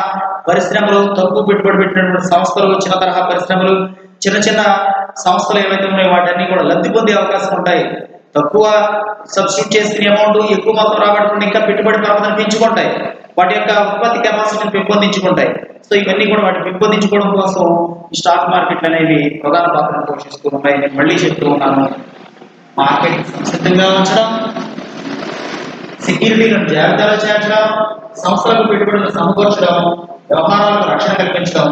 పరిశ్రమలు, తక్కువ పెట్టుబడి పెట్టినటువంటి సంస్థలు, చిన్న తరహా పరిశ్రమలు, చిన్న చిన్న సంస్థలు ఏవైతే ఉన్నాయో వాటన్ని కూడా లబ్ధి పొందే అవకాశం ఉంటాయి. తక్కువ సబ్స్టిట్యూట్ చేసుకునే అమౌంట్ ఎక్కువ మొత్తం రాబట్టుకుంటే ఇంకా పెట్టుబడి పరపతిని పెంచుకుంటాయి, వాటి యొక్క ఉత్పత్తి కెపాసిటీని పెంపొందించుకుంటాయి. సో ఇవన్నీ కూడా వాటిని పెంపొందించుకోవడం కోసం ఈ స్టాక్ మార్కెట్లు అనేవి ప్రధాన పాత్రను పోషిస్తూ ఉంటాయి. నేను మళ్ళీ చెప్తూ ఉన్నాను, మార్కెట్ సంసిద్ధంగా ఉంచడం, సెక్యూరిటీలను జాబితాలో చేర్చడం, సంస్థలకు పెట్టుబడులను సమకూర్చడం, వ్యవహారాలకు రక్షణ కల్పించడం,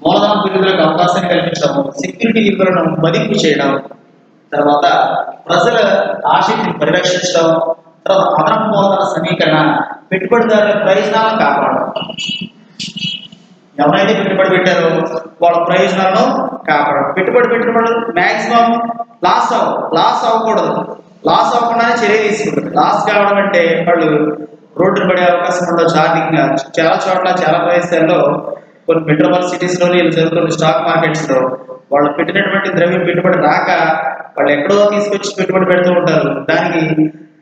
మూలధన పెరుగుదలకు అవకాశాన్ని కల్పించడం, సెక్యూరిటీ విలువలను మదింపు చేయడం, తర్వాత ప్రజల ఆసక్తిని పరిరక్షించడం, తర్వాత అదనపు మూలధన సమీకరణ, పెట్టుబడిదారుల ప్రయోజనాలను కాపాడడం. ఎవరైతే పెట్టుబడి పెట్టారో వాళ్ళ ప్రయోజనాలను కాపాడడం. పెట్టుబడి పెట్టిన వాళ్ళు మ్యాక్సిమం లాస్ అవ్వకూడదు. లాస్ అవ్వకుండానే చర్య తీసుకుంటారు. లాస్ కావడం అంటే వాళ్ళు రోడ్డు పడే అవకాశం ఉండొచ్చు. ఆర్థికంగా చాలా చోట్ల, చాలా ప్రదేశాల్లో, కొన్ని మెట్రోపాల్ సిటీస్ లోని జరుగుతున్న స్టాక్ మార్కెట్స్ లో వాళ్ళు పెట్టినటువంటి ద్రవ్యం పెట్టుబడి రాక వాళ్ళు ఎక్కడో తీసుకొచ్చి పెట్టుబడి పెడుతూ ఉంటారు. దానికి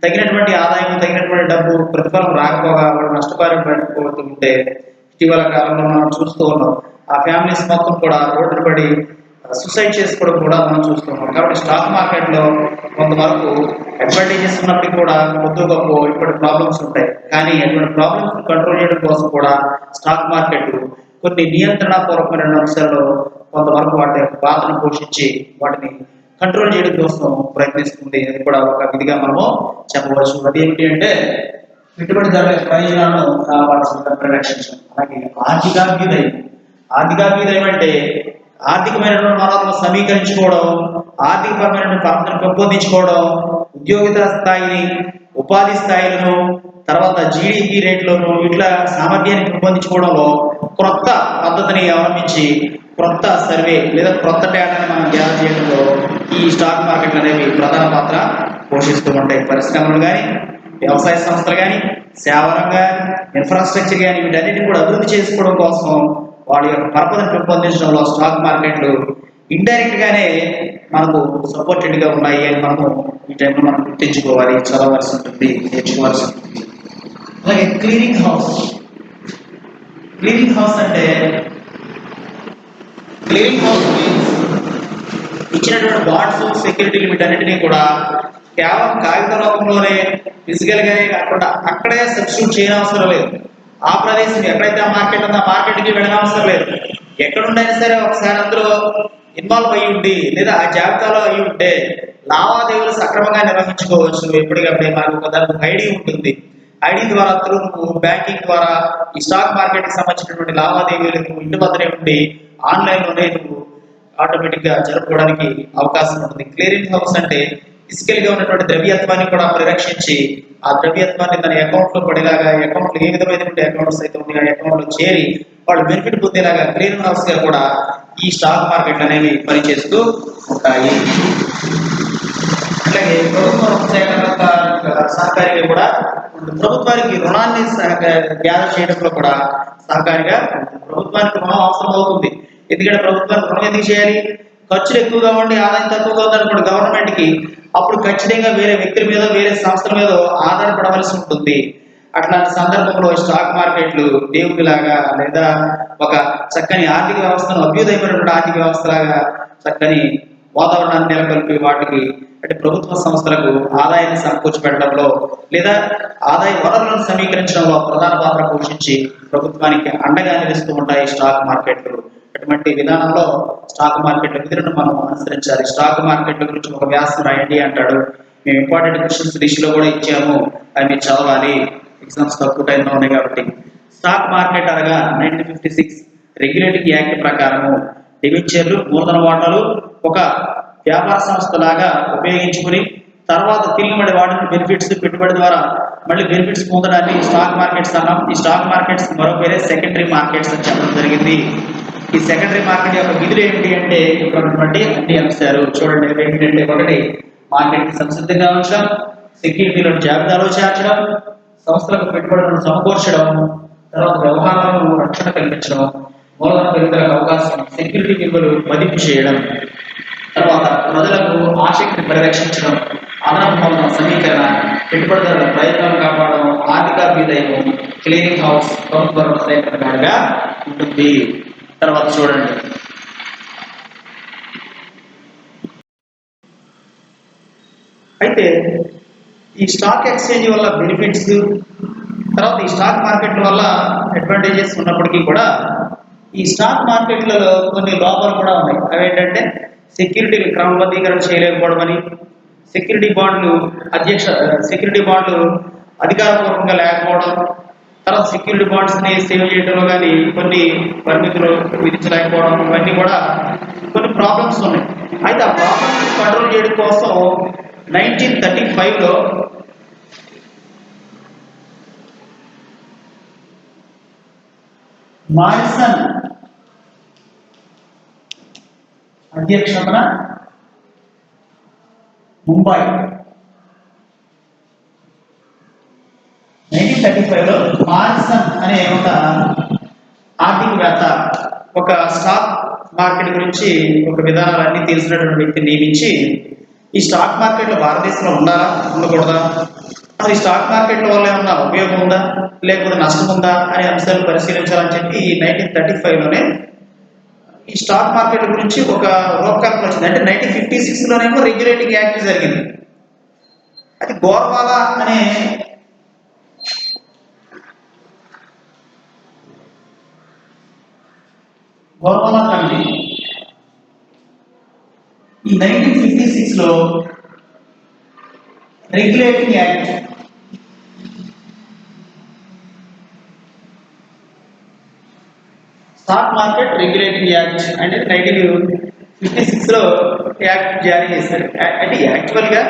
తగినటువంటి ఆదాయం, తగినటువంటి డబ్బు ప్రతిఫలం రాకపోగా వాళ్ళు నష్టపోతూ ఉంటే ఇటీవల కాలంలో మనం చూస్తూ ఉన్నాం. ఆ ఫ్యామిలీస్ మొత్తం కూడా రోడ్డు పడి సూసైడ్ చేసుకోవడం కూడా మనం చూస్తున్నాం. కాబట్టి స్టాక్ మార్కెట్ లో కొంతవరకు అడ్వాంటేజెస్ ఉన్నప్పటికీ కూడా కొద్ది గొప్ప ఇప్పటి ప్రాబ్లమ్స్ ఉంటాయి. కానీ అటువంటి ప్రాబ్లమ్స్ కంట్రోల్ చేయడం కోసం కూడా స్టాక్ మార్కెట్ కొన్ని నియంత్రణపూర్వకమైన అంశాల్లో కొంతవరకు వాటి పాత్రను పోషించి వాటిని కంట్రోల్ చేయడం కోసం ప్రయత్నిస్తుంది. అది కూడా ఒక విధిగా మనము చెప్పవచ్చు. అది ఏమిటి అంటే పెట్టుబడిదారుల ప్రయోజనాలను కాపాడాల్సిన పరిరక్షించడం. అలాగే ఆర్థికాభ్యుదయం అంటే ఆర్థికమైనటువంటి వనరులను సమీకరించుకోవడం, ఆర్థికపరమైన పరపతిని పెంపొందించుకోవడం, ఉద్యోగిత స్థాయిని, ఉపాధి స్థాయిలను, తర్వాత జీడిపి రేట్లను, ఇట్లా సామర్థ్యాన్ని పెంపొందించుకోవడంలో క్రొత్త పద్ధతిని అవలంబించి క్రొత్త సర్వే లేదా క్రొత్త డేటాని మనం గ్యాదర్ చేయడంలో ఈ స్టాక్ మార్కెట్లు అనేవి ప్రధాన పాత్ర పోషిస్తూ ఉంటాయి. పరిశ్రమలు కానీ, వ్యవసాయ సంస్థలు కానీ, సేవరం కానీ, ఇన్ఫ్రాస్ట్రక్చర్ కానీ, వీటన్నిటిని కూడా అభివృద్ధి చేసుకోవడం కోసం వాళ్ళ యొక్క పరపతిని పెంపొందించడంలో స్టాక్ మార్కెట్లు ఇండైరెక్ట్ గానే మనకు సపోర్టెడ్ గా ఉన్నాయి అని మనము ఈ టైంలో మనం గుర్తించుకోవాలి, చదవవలసి ఉంటుంది, నేర్చుకోవాల్సి ఉంటుంది. అలాగే క్లీనింగ్ హౌస్ అంటే క్లీనింగ్ హౌస్ ఇచ్చినటువంటి బాండ్స్, సెక్యూరిటీలు వీటన్నిటినీ కూడా కేవలం కాగిత రూపంలోనే ఫిజికల్ గానే కాకుండా అక్కడే సబ్స్టిట్యూట్ చేయనవసరం లేదు. ఆ ప్రదేశం ఎక్కడైతే ఆ మార్కెట్ ఉందో ఆ మార్కెట్కి వెళ్ళనవసరం లేదు. ఎక్కడుండైనా సరే ఒకసారి అందులో ఇన్వాల్వ్ అయ్యి ఉండి లేదా ఆ జాబితాలో అయ్యి ఉంటే లావాదేవీలు సక్రమంగా నిర్వహించుకోవచ్చు. ఎప్పటికప్పుడే మనకు దానికి ఐడి ఉంటుంది. ఐడి ద్వారా త్రూ బ్యాంకింగ్ ద్వారా ఈ స్టాక్ మార్కెట్ కి సంబంధించినటువంటి లావాదేవీలకు ఇంటి వద్దనే ఉండి ఆన్లైన్లోనే నువ్వు ఆటోమేటిక్గా జరుపుకోవడానికి అవకాశం ఉంటుంది. క్లియరింగ్ హౌస్ అంటే ఫిజికల్గా ఉన్నటువంటి ద్రవ్యత్వాన్ని కూడా పరిరక్షించి ఆ ద్రవ్యత్వాన్ని తన అకౌంట్లో పడేలాగా, అకౌంట్లో ఏ విధమైనటువంటి అకౌంట్స్ అయితే ఉన్నాయో ఆ అకౌంట్లో చేరి వాళ్ళు బెనిఫిట్ పొందేలాగా క్లియరింగ్ హౌస్గా కూడా ఈ స్టాక్ మార్కెట్లు అనేవి పనిచేస్తూ ఉంటాయి. అట్లాగే ప్రభుత్వ సహకారిగా కూడా ప్రభుత్వానికి రుణాన్ని గ్యాదర్ చేయడంలో కూడా సహకారిగా ఉంటుంది. ప్రభుత్వానికి రుణం అవసరం అవుతుంది. ఎందుకంటే ప్రభుత్వానికి రుణం ఎందుకు చేయాలి? ఖర్చులు ఎక్కువగా ఉండి ఆదాయం తక్కువగా ఉందనుకోండి గవర్నమెంట్కి, అప్పుడు ఖచ్చితంగా వేరే వ్యక్తుల మీద, వేరే సంస్థల మీద ఆధారపడవలసి ఉంటుంది. అట్లాంటి సందర్భంలో స్టాక్ మార్కెట్లు దేవుడిలాగా లేదా ఒక చక్కని ఆర్థిక వ్యవస్థను, అభ్యుదయమైనటువంటి ఆర్థిక వ్యవస్థలాగా చక్కని వాతావరణాన్ని నెలకొల్పి వాటికి అంటే ప్రభుత్వ సంస్థలకు ఆదాయాన్ని సమకూర్చిపెట్టడంలో లేదా ఆదాయ వనరులను సమీకరించడంలో ప్రధాన పాత్ర పోషించి ప్రభుత్వానికి అండగా నిలుస్తూ ఉంటాయి స్టాక్ మార్కెట్లు. అటువంటి విధానంలో స్టాక్ మార్కెట్ల విధులను మనం అనుసరించాలి. స్టాక్ మార్కెట్ల గురించి ఒక వ్యాసం రాయండి అంటాడు. మేము ఇంపార్టెంట్ క్వశ్చన్స్ దిశలో కూడా ఇచ్చాము, అవి మీరు చదవాలి. ఎగ్జామ్స్ తక్కువ టైంలో ఉన్నాయి కాబట్టి. స్టాక్ మార్కెట్ అనగా 1956 రెగ్యులేటింగ్ యాక్ట్ ప్రకారము డిబెంచర్లు, మూలధన వాటాలు ఒక వ్యాపార సంస్థ లాగా ఉపయోగించుకుని తర్వాత తిరిగి వాటిని బెనిఫిట్స్, పెట్టుబడి ద్వారా మళ్ళీ బెనిఫిట్స్ పొందడాన్ని స్టాక్ మార్కెట్స్ అన్నాం. ఈ స్టాక్ మార్కెట్స్ మరో పేరే సెకండరీ మార్కెట్స్ అని చెప్పడం జరిగింది. ఈ సెకండరీ మార్కెట్ యొక్క విధులు ఏమిటి అంటే ఇక్కడ ఉన్నటువంటి అన్ని అంశాలు చూడండి. ఏంటంటే ఒకటి మార్కెట్ సంసిద్ధంగా ఉంచడం, సెక్యూరిటీలను జాబితాలో చేర్చడం, సంస్థలకు పెట్టుబడులను సమకూర్చడం, తర్వాత వ్యవహారాలను రక్షణ కల్పించడం, మూలధన పెరుగుదలకు అవకాశం, సెక్యూరిటీ విలువలు మదింపు చేయడం, తర్వాత ప్రజలకు ఆసక్తిని పరిరక్షించడం, అదనపు మూలధన సమీకరణ, పెట్టుబడిదారుల ప్రయత్నాలు కాపాడడం, ఆర్థికాభ్యుదయం, క్లియరింగ్ హౌస్ ప్రభుత్వ రుణ సేకరణగా ఉంటుంది. తర్వాత చూడండి, అయితే ఈ స్టాక్ ఎక్స్చేంజ్ వల్ల బెనిఫిట్స్, తర్వాత ఈ స్టాక్ మార్కెట్ల వల్ల అడ్వాంటేజెస్ ఉన్నప్పటికీ కూడా ఈ స్టాక్ మార్కెట్లలో కొన్ని లోపాలు కూడా ఉన్నాయి. అవి ఏంటంటే సెక్యూరిటీలు క్రమబద్ధీకరణ చేయలేకపోవడం అని, సెక్యూరిటీ బాండ్లు అధికారపూర్వకంగా లేకపోవడం, తర్వాత సెక్యూరిటీ బాండ్స్ని సేవ్ చేయడంలో కానీ కొన్ని పరిమితులు విధించలేకపోవడం, ఇవన్నీ కూడా కొన్ని ప్రాబ్లమ్స్ ఉన్నాయి. అయితే ఆ ప్రాబ్లమ్స్ కంట్రోల్ చేయడం కోసం 1935లో మారిసన్ అధ్యక్షతన ముంబై 1935లో మారిసన్ అనే ఒక ఆర్థికవేత్త ఒక స్టాక్ మార్కెట్ గురించి ఒక విధానాలన్నీ తెలిసినటువంటి వ్యక్తిని నియమించి ఈ స్టాక్ మార్కెట్లో భారతదేశంలో ఉండాలా, ఉండకూడదా, అసలు ఈ స్టాక్ మార్కెట్ల వల్ల ఏమన్నా ఉపయోగం ఉందా లేకపోతే నష్టం ఉందా అనే అంశాలు పరిశీలించాలని చెప్పి 1935లోనే ఈ స్టాక్ మార్కెట్ గురించి ఒక రూపకల్పన వచ్చింది. అంటే 1956లోనేమో రెగ్యులేటింగ్ యాక్ట్ జరిగింది. అది గోర్వాలా అనే గోర్వాలా కమిటీ ఈ 1956లో regulating act stock market regulating act అంటే 1956లో యాక్ట్ జారీ చేశారు. అంటే యాక్చువల్గా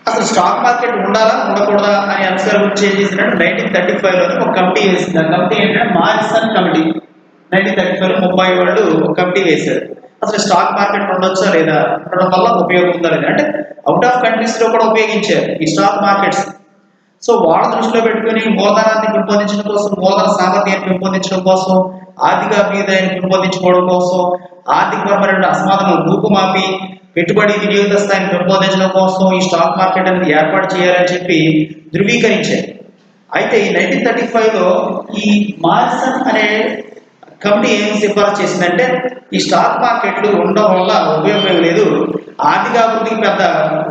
అసలు స్టాక్ మార్కెట్ ఉండాలా, ఉండకూడదా అనే అంశాల గురించి ఏం చేసినట్టు 1935లోనే ఒక కమిటీ వేసింది. ఆ కమిటీ ఏంటంటే మారిసన్ కమిటీ. 1935లో ముంబై వాళ్ళు ఒక కమిటీ వేశారు. అసలు స్టాక్ మార్కెట్ ఉండొచ్చా లేదా, ఉండడం వల్ల ఉపయోగం ఉందా లేదా, అంటే అవుట్ ఆఫ్ కంట్రీస్లో కూడా ఉపయోగించారు ఈ స్టాక్ మార్కెట్స్. సో వాళ్ళ దృష్టిలో పెట్టుకుని మూలధనాన్ని పెంపొందించడం కోసం, మూలధన సామర్థ్యాన్ని పెంపొందించడం కోసం, ఆర్థిక అభ్యుదయాన్ని పెంపొందించుకోవడం కోసం, ఆర్థికపరమైన అసమానతలను రూపుమాపి పెట్టుబడి వినియోగ స్థాయిని పెంపొందించడం కోసం ఈ స్టాక్ మార్కెట్ అనేది ఏర్పాటు చేయాలని చెప్పి ధృవీకరించారు. అయితే ఈ 1935లో ఈ మారిసన్ అనే కమిటీ ఏం సిఫార్సు చేసిందంటే ఈ స్టాక్ మార్కెట్లు ఉండడం వల్ల ఉపయోగం లేదు, ఆర్థికాభివృద్ధికి పెద్ద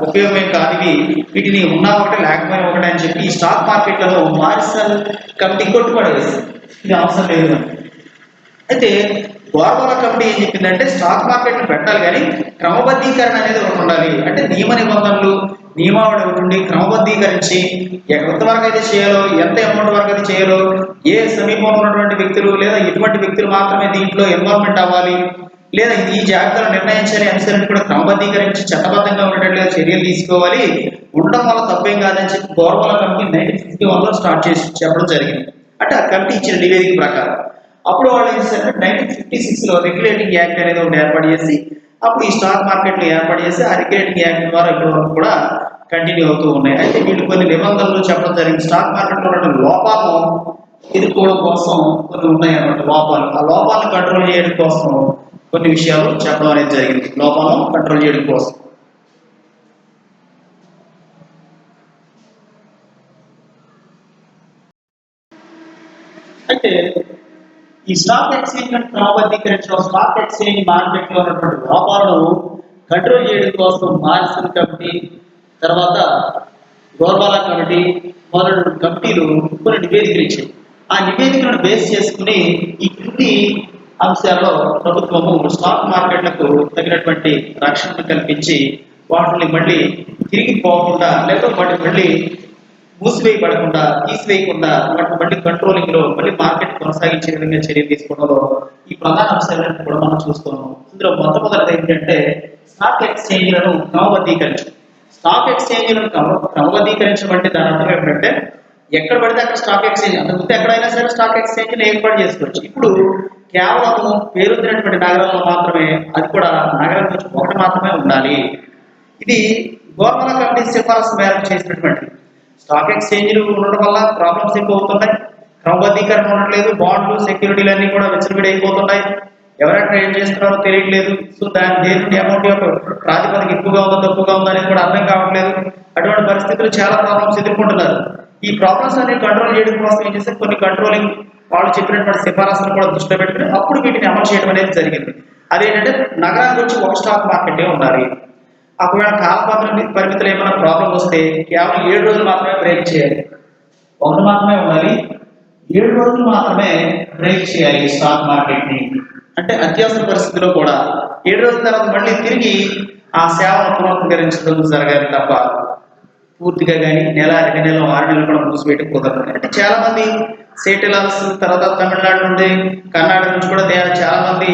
ఉపయోగం కాదు ఇవి, వీటిని ఉన్నా ఒకటే లేకపోయినా ఒకటే అని చెప్పి ఈ స్టాక్ మార్కెట్లలో మారిసన్ కమిటీ కొట్టుపడేసింది, ఇది అవసరం లేదు. అయితే గోర్వాలా కమిటీ ఏం చెప్పిందంటే స్టాక్ మార్కెట్లు పెట్టాలి కానీ క్రమబద్ధీకరణ అనేది ఒకటి ఉండాలి. అంటే నియమ నిబంధనలు, నియమావళి ఒకటి ఉండి క్రమబద్ధీకరించి ఎంతవరకు అయితే చేయాలో, ఎంత అమౌంట్ వరకు అయితే చేయాలో, ఏ సమీపంలో ఉన్నటువంటి వ్యక్తులు లేదా ఎటువంటి వ్యక్తులు మాత్రమే దీంట్లో ఇన్వాల్వ్మెంట్ అవ్వాలి, లేదా ఈ జాబితాలో నిర్ణయించాలి అంశాలను కూడా క్రమబద్ధీకరించి చట్టబద్ధంగా ఉండేటట్లుగా చర్యలు తీసుకోవాలి. ఉండడం వల్ల తప్పేం కాదని చెప్పి గోర్వాల కమిటీ 1951లో స్టార్ట్ చేసి చెప్పడం జరిగింది. అంటే ఆ కమిటీ ఇచ్చిన నివేదిక ప్రకారం అప్పుడు వాళ్ళు ఏం చేశారంటే 1956లో రెగ్యులేటింగ్ యాక్ట్ అనేది ఒకటి ఏర్పాటు చేసి అప్పుడు ఈ స్టాక్ మార్కెట్లు ఏర్పాటు చేసి ఆ రెగ్యులేటింగ్ యాక్ట్ ద్వారా ఇప్పటి వరకు కూడా కంటిన్యూ అవుతూ ఉన్నాయి. అయితే వీళ్ళు కొన్ని నిబంధనలు చెప్పడం జరిగింది. స్టాక్ మార్కెట్లో ఉన్న లోపాలను ఎదుర్కోవడం కోసం కొన్ని ఉన్నాయి అన్నమాట లోపాలు. ఆ లోపాలను కంట్రోల్ చేయడం కోసం కొన్ని విషయాలు చెప్పడం అనేది జరిగింది, లోపాలను కంట్రోల్ చేయడం కోసం. అయితే ఈ స్టాక్ ఎక్స్చేంజ్ క్రమబద్ధీకరించడం, స్టాక్ ఎక్స్చేంజ్ మార్కెట్ లో ఉన్నటువంటి లోపాలను కంట్రోల్ చేయడం కోసం మార్సన్ కమిటీ, తర్వాత గోర్వాలా కమిటీ మొదలైన కమిటీలు కొన్ని నివేదికలు ఇచ్చాయి. ఆ నివేదికలను బేస్ చేసుకుని ఈ క్రింది అంశాల్లో ప్రభుత్వము స్టాక్ మార్కెట్లకు తగినటువంటి రక్షణను కల్పించి వాటిని మళ్ళీ తిరిగి పోకుండా, లేకపోతే వాటిని మళ్ళీ మూసివేయబడకుండా, తీసివేయకుండా వాటిని మళ్ళీ కంట్రోలింగ్ లో మళ్ళీ మార్కెట్ కొనసాగించే విధంగా చర్యలు తీసుకోవడంలో ఈ ప్రధాన అంశాలను కూడా మనం చూస్తున్నాం. ఇందులో మొట్టమొదటిది ఏంటంటే స్టాక్ ఎక్స్చేంజ్లను క్రమబద్ధీకరించడం. స్టాక్ ఎక్స్చేంజ్లను క్రమబద్ధీకరించడం అంటే దాని అర్థం ఏంటంటే ఎక్కడ పడితే అక్కడ స్టాక్ ఎక్స్చేంజ్, అంతకుముందు ఎక్కడైనా సరే స్టాక్ ఎక్స్చేంజ్ ఏర్పాటు చేసుకోవచ్చు. ఇప్పుడు కేవలం పేరున్నటువంటి నగరంలో మాత్రమే, అది కూడా నగరం నుంచి ఒకటి మాత్రమే ఉండాలి. ఇది గోర్వాలా కమిటీ సిఫారసు మేరకు చేసినటువంటి. స్టాక్ ఎక్స్చేంజ్లు ఉండడం వల్ల ప్రాబ్లమ్స్ ఎక్కువ అవుతున్నాయి, క్రమబద్ధీకరణ ఉండట్లేదు, బాండ్లు సెక్యూరిటీలు అన్ని కూడా విచ్చలవిడి అయిపోతున్నాయి, ఎవరైనా ట్రేడ్ చేస్తున్నారో తెలియట్లేదు. సో దేని నుండి అమౌంట్ యొక్క ప్రాతిపదిక ఎక్కువగా ఉందో తక్కువగా ఉందో అనేది కూడా అర్థం కావట్లేదు. అటువంటి పరిస్థితులు చాలా ప్రాబ్లమ్స్ ఎదుర్కొంటున్నారు. ఈ ప్రాబ్లమ్స్ అన్ని కంట్రోల్ చేయడం కోసం ఏం చేస్తే కొన్ని కంట్రోలింగ్ వాళ్ళు చెప్పినటువంటి సిఫారసులు కూడా దృష్టిలో పెట్టుకుని అప్పుడు వీటిని అమలు చేయడం అనేది జరిగింది. అదేంటంటే నగరానికి వచ్చి ఒక స్టాక్ మార్కెటే ఉండాలి. ఒకవేళ పరిమితులు ఏమైనా ప్రాబ్లం వస్తే కేవలం 7 రోజులు మాత్రమే బ్రేక్ చేయాలి, ఒకటి మాత్రమే ఉండాలి, 7 రోజులు మాత్రమే బ్రేక్ చేయాలి స్టాక్ మార్కెట్ ని. అంటే అత్యవసర పరిస్థితిలో కూడా 7 రోజుల తర్వాత మళ్ళీ తిరిగి ఆ సేవను పునరుద్ధరించడం జరగాలి తప్ప పూర్తిగా కానీ నెల 2 నెలలు 6 నెలలు కూడా మూసివేయడం కుదరదు. అంటే చాలా మంది సేటిలాల్స్, తర్వాత తమిళనాడు నుండి కర్ణాటక నుంచి కూడా చాలా మంది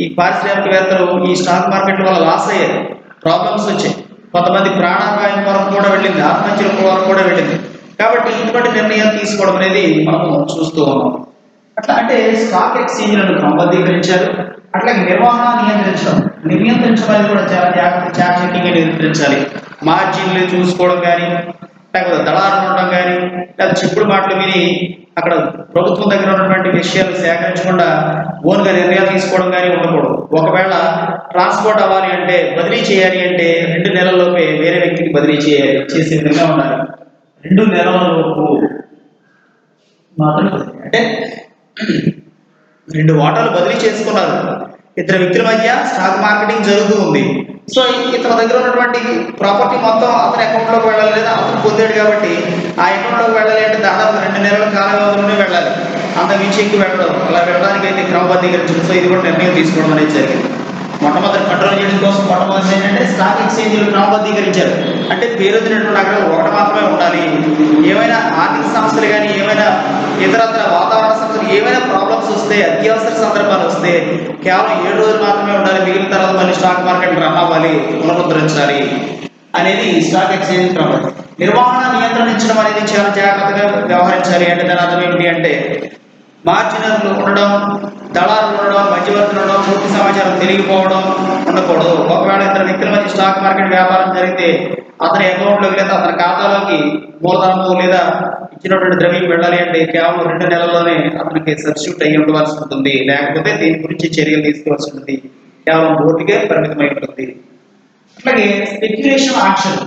ఈ పారిశ్రామికవేత్తలు ఈ స్టాక్ మార్కెట్ వల్ల లాస్ అయ్యారు, ప్రాబ్లమ్స్ వచ్చాయి. కొంతమంది ప్రాణాపాయం వరకు కూడా వెళ్ళింది, ఆత్మహత్యల వరకు కూడా వెళ్ళింది. కాబట్టి ఇటువంటి నిర్ణయాలు తీసుకోవడం అనేది మనం చూస్తూ ఉన్నాం. అట్లా అంటే స్టాక్ ఎక్స్చేంజ్లను క్రమబద్ధీకరించారు. అట్లాగే నిర్వహణ నియంత్రించడం అనేది కూడా చాలా జాగ్రత్త చాకచక్యంగా నియంత్రించాలి. మార్జిన్లు చూసుకోవడం కానీ, లేకపోతే దళాలు ఉండడం కానీ, లేదా చెప్పుడు మాటలు విని అక్కడ ప్రభుత్వం దగ్గర ఉన్నటువంటి విషయాలు సేకరించకుండా ఓన్గా నిర్ణయాలు తీసుకోవడం కానీ ఉండకూడదు. ఒకవేళ ట్రాన్స్పోర్ట్ అవ్వాలి అంటే, బదిలీ చేయాలి అంటే 2 నెలల్లోపే వేరే వ్యక్తికి బదిలీ చేసే విధంగా ఉండాలి. 2 నెలలలోపు మాత్రం. అంటే 2 వాటాలు బదిలీ చేసుకున్నారు, 2 వ్యక్తుల మధ్య స్టాక్ మార్కెటింగ్ జరుగుతూ ఉంది. సో ఇతని దగ్గర ఉన్నటువంటి ప్రాపర్టీ మొత్తం అతని అకౌంట్లోకి వెళ్ళాలి, లేదా అతను పొందాడు కాబట్టి ఆ అకౌంట్లోకి వెళ్ళాలి అంటే దాదాపు 2 నెలల కాల వ్యవధిలోనే వెళ్ళాలి, అంత మించి ఎక్కువ వెళ్ళడం. అలా వెళ్ళడానికి అయితే క్రమబద్ధీకరించడం. సో ఇది కూడా నిర్ణయం తీసుకోవడం అనేది జరిగింది. మొట్టమొదటి కంట్రోల్ చేయడం కోసం మొట్టమొదటి ఏంటంటే స్టాక్ ఎక్స్చేంజ్లు క్రమబద్ధీకరించారు. అంటే పేరొందినటువంటి నగరాలు ఒకటి మాత్రమే ఉండాలి. ఏమైనా ఆర్థిక సమస్యలు కానీ, ఏమైనా ఇతరత్ర వాతావరణ సమస్యలు, ఏమైనా ప్రాబ్లమ్స్ వస్తే, అత్యవసర సందర్భాలు వస్తే కేవలం 7 రోజులు మాత్రమే ఉండాలి, మిగిలిన తర్వాత మళ్ళీ స్టాక్ మార్కెట్ రన్ అవ్వాలి, పునరుద్ధరించాలి అనేది స్టాక్ ఎక్స్చేంజ్ క్రమం. నిర్వహణ నియంత్రించడం అనేది చాలా జాగ్రత్తగా వ్యవహరించాలి. అంటే దాని అర్థం ఏమిటి అంటే మార్జినర్లు ఉండడం, దళాలు ఉండడం, మధ్యవర్తులు ఉండడం, పూర్తి సమాచారం తెలియకపోవడం ఉండకూడదు. ఒకవేళ 2 వ్యక్తుల మధ్య స్టాక్ మార్కెట్ వ్యాపారం జరిగితే అతని అకౌంట్లోకి లేదా అతని ఖాతాలోకి మూలధనము లేదా ఇచ్చినటువంటి ద్రవ్యం వెళ్ళాలి అంటే కేవలం 2 నెలల్లోనే అతనికి సబ్స్టిట్యూట్ అయ్యి ఉండవలసి ఉంటుంది. లేకపోతే దీని గురించి చర్యలు తీసుకోవాల్సి ఉంటుంది. కేవలం బోర్డుకే పరిమితమై ఉంటుంది. అట్లాగే స్పెక్యులేషన్ ఆక్షన్.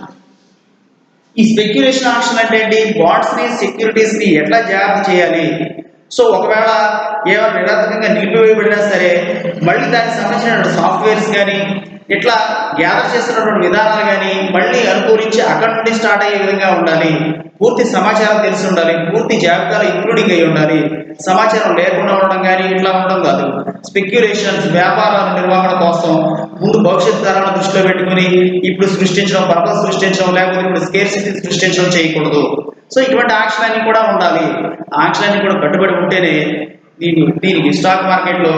ఈ స్పెక్యులేషన్ ఆక్షన్ అంటే ఏంటి? బాండ్స్ ని, సెక్యూరిటీస్ ని ఎట్లా జాగ్రత్త చేయాలి. సో ఒకవేళ ఏమైనా నిరర్థకంగా నిలిపివేయబడినా సరే మళ్ళీ దానికి సంబంధించిన సాఫ్ట్వేర్స్ కానీ, ఇట్లా గ్యాదర్ చేస్తున్నటువంటి విధానాలు కానీ మళ్ళీ అనుకూలించి అక్కడి నుండి స్టార్ట్ అయ్యే విధంగా ఉండాలి. పూర్తి సమాచారం తెలిసి ఉండాలి, పూర్తి జాబితాలో ఇంక్లూడింగ్ అయి ఉండాలి. సమాచారం లేకుండా ఉండడం కానీ ఇట్లా ఉండడం కాదు. స్పెక్యులేషన్స్, వ్యాపారాల నిర్వహణ కోసం ముందు భవిష్యత్ తరాలను దృష్టిలో పెట్టుకుని ఇప్పుడు సృష్టించడం, పర్పస్ సృష్టించడం, లేకపోతే ఇప్పుడు స్కేర్సిటీ సృష్టించడం చేయకూడదు. సో ఇటువంటి ఆంక్షలు అన్ని కూడా ఉండాలి. ఆంక్షలన్నీ కూడా కట్టుబడి ఉంటేనే దీనికి స్టాక్ మార్కెట్లో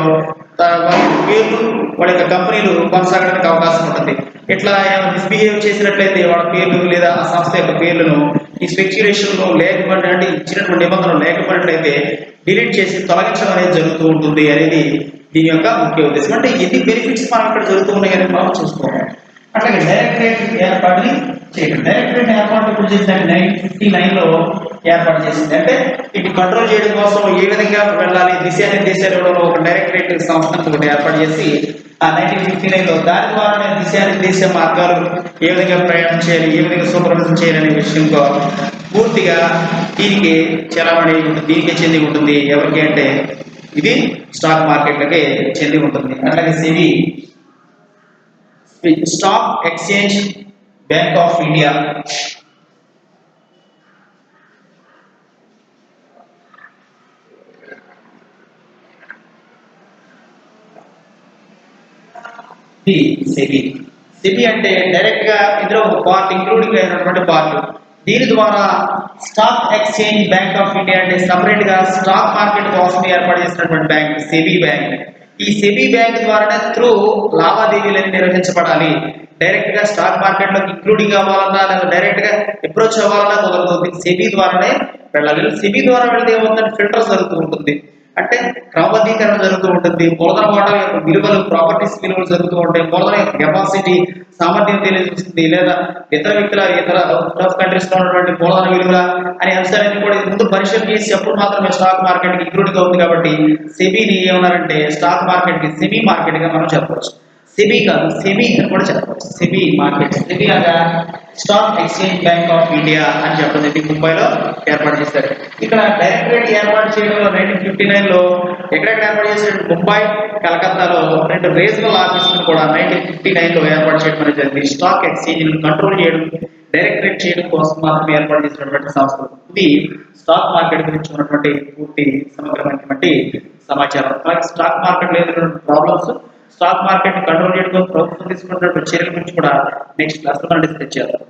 వాళ్ళ పేర్లు, వాళ్ళ యొక్క కంపెనీలు కొనసాగడానికి అవకాశం ఉంటుంది. ఇట్లా మిస్బిహేవ్ చేసినట్లయితే వాళ్ళ పేర్లు లేదా ఆ సంస్థ యొక్క పేర్లను ఈ స్పెక్యులేషన్లో లేకపోతే అంటే ఇచ్చినటువంటి నిబంధనలు లేకపోయినట్లయితే డిలీట్ చేసి తొలగించడం అనేది జరుగుతూ ఉంటుంది అనేది దీని యొక్క ముఖ్య ఉద్దేశం. అంటే ఎన్ని బెనిఫిట్స్ మనం ఇక్కడ జరుగుతూ ఉన్నాయి అనేది మనం చూసుకోవాలి. అట్లాగే డైరెక్టరేట్ ఏర్పాటుని చేయడం. డైరెక్టరేట్ ఏర్పాటు ఇప్పుడు చేసిందంటే 1959లో ఏర్పాటు చేసింది. అంటే ఇది కంట్రోల్ చేయడం కోసం ఏ విధంగా వెళ్ళాలి, దిశానిర్దేశాలు ఇవ్వడంలో ఒక డైరెక్టరేట్ సంస్థను ఒకటి ఏర్పాటు చేసి ఆ 1959లో దాని ద్వారా దిశానిర్దేశ మార్గాలు ఏ విధంగా ప్రయాణం చేయాలి, ఏ విధంగా సూపర్విజన్ చేయాలనే విషయంలో పూర్తిగా దీనికి చలామణి దీనికి చెంది ఉంటుంది. ఎవరికి అంటే ఇది స్టాక్ మార్కెట్లకే చెంది ఉంటుంది. అట్లాగే SEBI, stock exchange bank of India, SEBI. SEBI అంటే డైరెక్ట్ గా ఇందులో ఒక పార్ట్ ఇంక్లూడింగ్ అయినటువంటి పార్ట్. దీని ద్వారా stock exchange bank of India అంటే సపరేట్ గా స్టాక్ మార్కెట్ కోసం ఏర్పాటు చేసినటువంటి బ్యాంక్ సెబీ బ్యాంక్. ఈ సెబీ బ్యాంక్ ద్వారానే త్రూ లావాదేవీలను నిర్వహించబడాలి. డైరెక్ట్ గా స్టాక్ మార్కెట్ లోకి ఇంక్లూడింగ్ అవ్వాలన్నా లేదా డైరెక్ట్ గా అప్రోచ్ అవ్వాలన్నా కుదరదు. సెబీ ద్వారానే వెళ్ళాలి. సెబీ ద్వారా వెళ్తే ఏమవుతుందంటే ఫిల్టర్స్ జరుగుతూ ఉంటుంది. అంటే క్రమబద్ధీకరణ జరుగుతూ ఉంటుంది. మూలధన వాటా యొక్క విలువలు, ప్రాపర్టీస్ విలువలు జరుగుతూ ఉంటాయి. మూలధన యొక్క కెపాసిటీ, సామర్థ్యం తెలియజేస్తుంది. లేదా ఇతర వ్యక్తుల, ఇతర కంట్రీస్ లో ఉన్నటువంటి మూలధన విలువల అనే అంశాలన్నీ కూడా ముందు పరిశీలన చేసి అప్పుడు మాత్రమే స్టాక్ మార్కెట్ కి ఇంక్లూడింగ్ అవుతుంది. కాబట్టి సెబీని ఏమన్నారంటే స్టాక్ మార్కెట్ కి సెమీ మార్కెట్ గా మనం చెప్పవచ్చు. సెబీ కాదు, సెబీ అని కూడా చెప్పవచ్చు. సెబీ మార్కెట్, సెబీ అనగా stock exchange bank of India అని చెప్పడం ముంబైలో ఏర్పాటు చేశారు. ఇక్కడ డైరెక్టరేట్ ఏర్పాటు చేయడంలో 1959లో ఎక్కడెక్కడ ఏర్పాటు చేశారు? ముంబై, కలకత్తాలో 2 రీజనల్ ఆఫీసులు కూడా 1959లో ఏర్పాటు చేయడం అనేది జరిగింది. స్టాక్ ఎక్స్చేంజ్ కంట్రోల్ చేయడం, డైరెక్టరేట్ చేయడం కోసం మాత్రమే ఏర్పాటు చేసినటువంటి సంస్థలు. ఇది స్టాక్ మార్కెట్ గురించి ఉన్నటువంటి పూర్తి సమగ్రమైనటువంటి సమాచారం. అలాగే స్టాక్ మార్కెట్ లో ఎదుర్కొన్న ప్రాబ్లమ్స్, స్టాక్ మార్కెట్ కంట్రోల్ చేయడం కోసం ప్రభుత్వం తీసుకున్నటువంటి చర్యల గురించి కూడా నెక్స్ట్ క్లాస్ లో మనం డిస్కస్ చేద్దాం.